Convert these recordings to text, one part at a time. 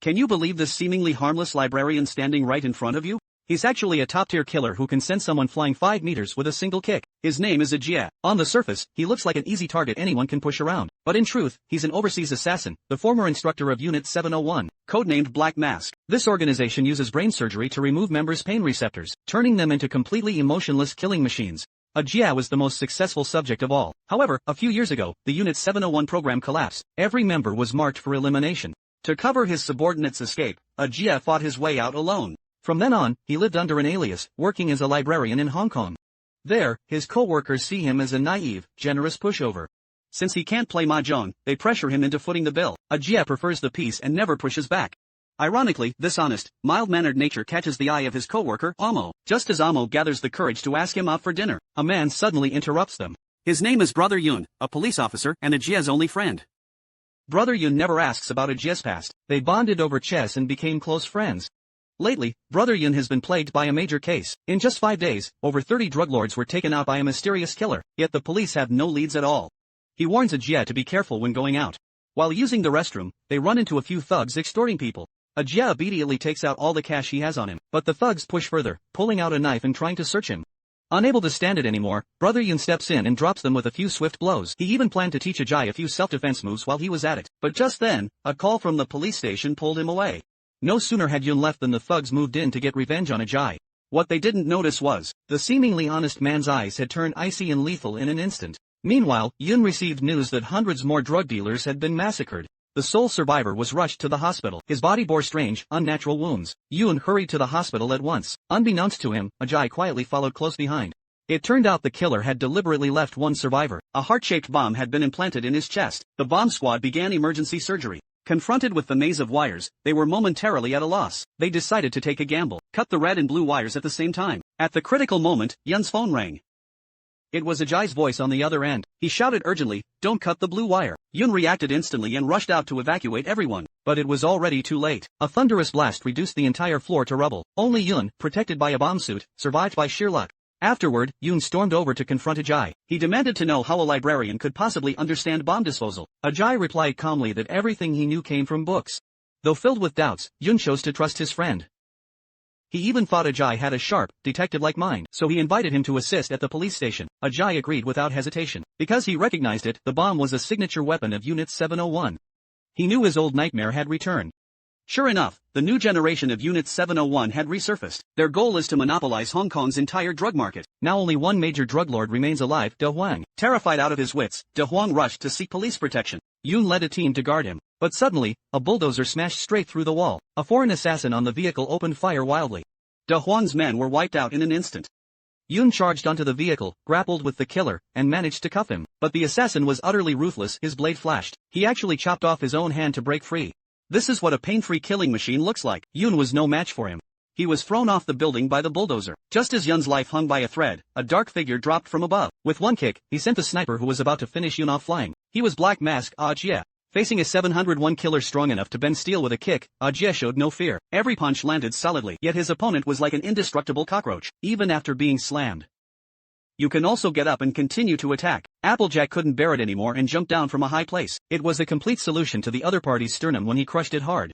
Can you believe this seemingly harmless librarian standing right in front of you? He's actually a top-tier killer who can send someone flying 5 meters with a single kick. His name is Ajia. On the surface, he looks like an easy target anyone can push around. But in truth, he's an overseas assassin, the former instructor of Unit 701, codenamed Black Mask. This organization uses brain surgery to remove members' pain receptors, turning them into completely emotionless killing machines. Ajia was the most successful subject of all. However, a few years ago, the Unit 701 program collapsed. Every member was marked for elimination. To cover his subordinates' escape, Ajia fought his way out alone. From then on, he lived under an alias, working as a librarian in Hong Kong. There, his co-workers see him as a naive, generous pushover. Since he can't play mahjong, they pressure him into footing the bill. Ajia prefers the peace and never pushes back. Ironically, this honest, mild-mannered nature catches the eye of his co-worker, Amo. Just as Amo gathers the courage to ask him out for dinner, a man suddenly interrupts them. His name is Brother Yun, a police officer and Ajia's only friend. Brother Yun never asks about Ajia's past. They bonded over chess and became close friends. Lately, Brother Yun has been plagued by a major case. In just 5 days, over 30 drug lords were taken out by a mysterious killer, yet the police have no leads at all. He warns Ajia to be careful when going out. While using the restroom, they run into a few thugs extorting people. Ajia immediately takes out all the cash he has on him, but the thugs push further, pulling out a knife and trying to search him. Unable to stand it anymore, Brother Yun steps in and drops them with a few swift blows. He even planned to teach Ajia a few self-defense moves while he was at it. But just then, a call from the police station pulled him away. No sooner had Yun left than the thugs moved in to get revenge on Ajia. What they didn't notice was, the seemingly honest man's eyes had turned icy and lethal in an instant. Meanwhile, Yun received news that hundreds more drug dealers had been massacred. The sole survivor was rushed to the hospital. His body bore strange, unnatural wounds. Yun hurried to the hospital at once. Unbeknownst to him, Ajia quietly followed close behind. It turned out the killer had deliberately left one survivor. A heart-shaped bomb had been implanted in his chest. The bomb squad began emergency surgery. Confronted with the maze of wires, they were momentarily at a loss. They decided to take a gamble, cut the red and blue wires at the same time. At the critical moment, Yun's phone rang. It was Ajia's voice on the other end. He shouted urgently, "Don't cut the blue wire." Yun reacted instantly and rushed out to evacuate everyone. But it was already too late. A thunderous blast reduced the entire floor to rubble. Only Yun, protected by a bomb suit, survived by sheer luck. Afterward, Yun stormed over to confront Ajia. He demanded to know how a librarian could possibly understand bomb disposal. Ajia replied calmly that everything he knew came from books. Though filled with doubts, Yun chose to trust his friend. He even thought Ajia had a sharp, detective-like mind, so he invited him to assist at the police station. Ajia agreed without hesitation. Because he recognized it, the bomb was a signature weapon of Unit 701. He knew his old nightmare had returned. Sure enough, the new generation of Unit 701 had resurfaced. Their goal is to monopolize Hong Kong's entire drug market. Now only one major drug lord remains alive, De Huang. Terrified out of his wits, De Huang rushed to seek police protection. Yun led a team to guard him. But suddenly, a bulldozer smashed straight through the wall. A foreign assassin on the vehicle opened fire wildly. De Huang's men were wiped out in an instant. Yun charged onto the vehicle, grappled with the killer, and managed to cuff him. But the assassin was utterly ruthless. His blade flashed. He actually chopped off his own hand to break free. This is what a pain-free killing machine looks like. Yun was no match for him. He was thrown off the building by the bulldozer. Just as Yun's life hung by a thread, a dark figure dropped from above. With one kick, he sent the sniper who was about to finish Yun off flying. He was Black Mask Ajia. Facing a 701 killer strong enough to bend steel with a kick, Ajia showed no fear. Every punch landed solidly, yet his opponent was like an indestructible cockroach, even after being slammed. You can also get up and continue to attack. Applejack couldn't bear it anymore and jumped down from a high place. It was a complete solution to the other party's sternum when he crushed it hard.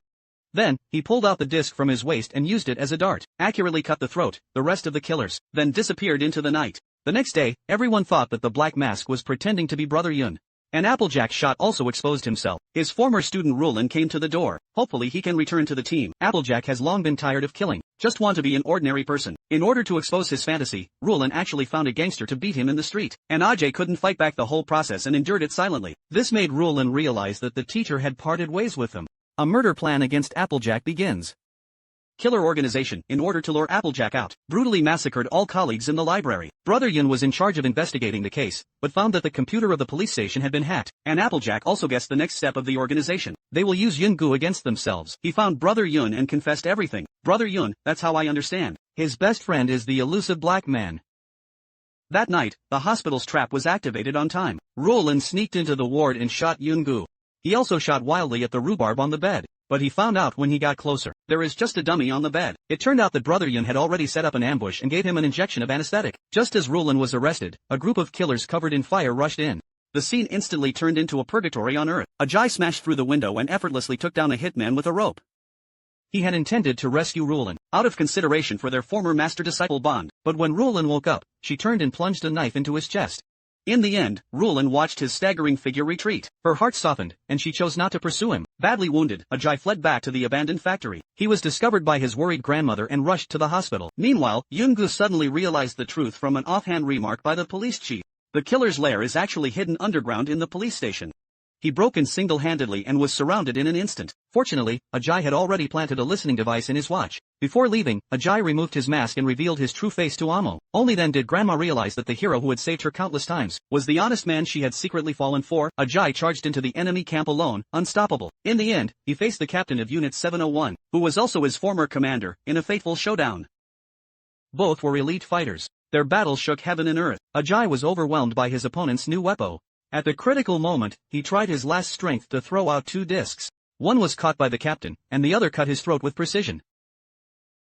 Then, he pulled out the disc from his waist and used it as a dart, accurately cut the throat, the rest of the killers, then disappeared into the night. The next day, everyone thought that the Black Mask was pretending to be Brother Yun. An Applejack shot also exposed himself. His former student Rulin came to the door. Hopefully he can return to the team. Applejack has long been tired of killing, just want to be an ordinary person. In order to expose his fantasy, Rulin actually found a gangster to beat him in the street. And Ajay couldn't fight back the whole process and endured it silently. This made Rulin realize that the teacher had parted ways with him. A murder plan against Applejack begins. Killer organization, in order to lure Applejack out, brutally massacred all colleagues in the library. Brother Yun was in charge of investigating the case, but found that the computer of the police station had been hacked, and Applejack also guessed the next step of the organization. They will use Yun-gu against themselves. He found Brother Yun and confessed everything. Brother Yun, that's how I understand. His best friend is the elusive black man. That night, the hospital's trap was activated on time. Roland sneaked into the ward and shot Yun-gu. He also shot wildly at the rhubarb on the bed. But he found out when he got closer, there is just a dummy on the bed. It turned out that Brother Yun had already set up an ambush and gave him an injection of anesthetic. Just as Roland was arrested, a group of killers covered in fire rushed in. The scene instantly turned into a purgatory on Earth. Ajay smashed through the window and effortlessly took down a hitman with a rope. He had intended to rescue Rulin, out of consideration for their former master-disciple bond, but when Rulin woke up, she turned and plunged a knife into his chest. In the end, Rulin watched his staggering figure retreat. Her heart softened, and she chose not to pursue him. Badly wounded, Ajay fled back to the abandoned factory. He was discovered by his worried grandmother and rushed to the hospital. Meanwhile, Yoon-gu suddenly realized the truth from an offhand remark by the police chief. The killer's lair is actually hidden underground in the police station. He broke in single-handedly and was surrounded in an instant. Fortunately, Ajay had already planted a listening device in his watch. Before leaving, Ajay removed his mask and revealed his true face to Amo. Only then did Grandma realize that the hero who had saved her countless times was the honest man she had secretly fallen for. Ajay charged into the enemy camp alone, unstoppable. In the end, he faced the captain of Unit 701, who was also his former commander, in a fateful showdown. Both were elite fighters. Their battle shook heaven and earth. Ajay was overwhelmed by his opponent's new weapon. At the critical moment, he tried his last strength to throw out 2 discs. One was caught by the captain, and the other cut his throat with precision.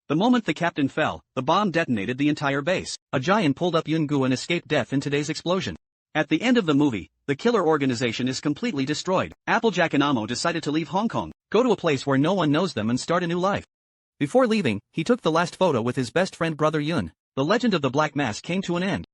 The moment the captain fell, the bomb detonated the entire base. Ajay pulled up Yoon-gu and escaped death in today's explosion. At the end of the movie, the killer organization is completely destroyed. Applejack and Amo decided to leave Hong Kong, go to a place where no one knows them and start a new life. Before leaving, he took the last photo with his best friend brother Yoon. The legend of the Black Mask came to an end.